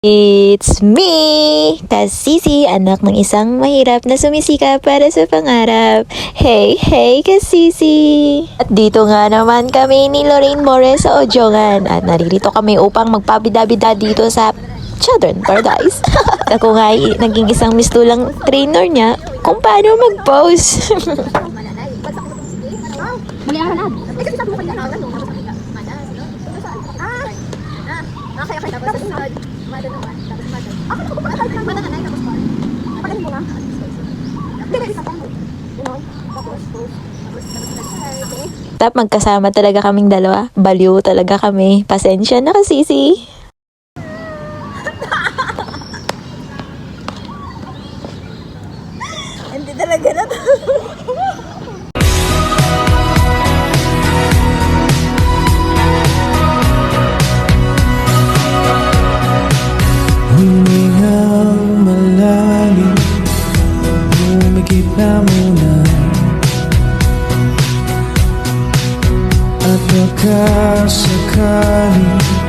It's me, Kasisi, anak ng isang mahirap na sumisika para sa pangarap. Hey, hey, Kasisi! At dito nga naman kami ni Lorraine More sa Odjongan. At naririto kami upang magpabida-bida dito sa Children Paradise. Ako nga ay naging isang mistulang trainer niya kung paano mag-pose. Tap, magkasama talaga kaming dalawa. Baliw talaga kami. Pasensya na, Kasisi. Hindi talaga na to. Humingang malalim, umikip na muna. At baka sakaling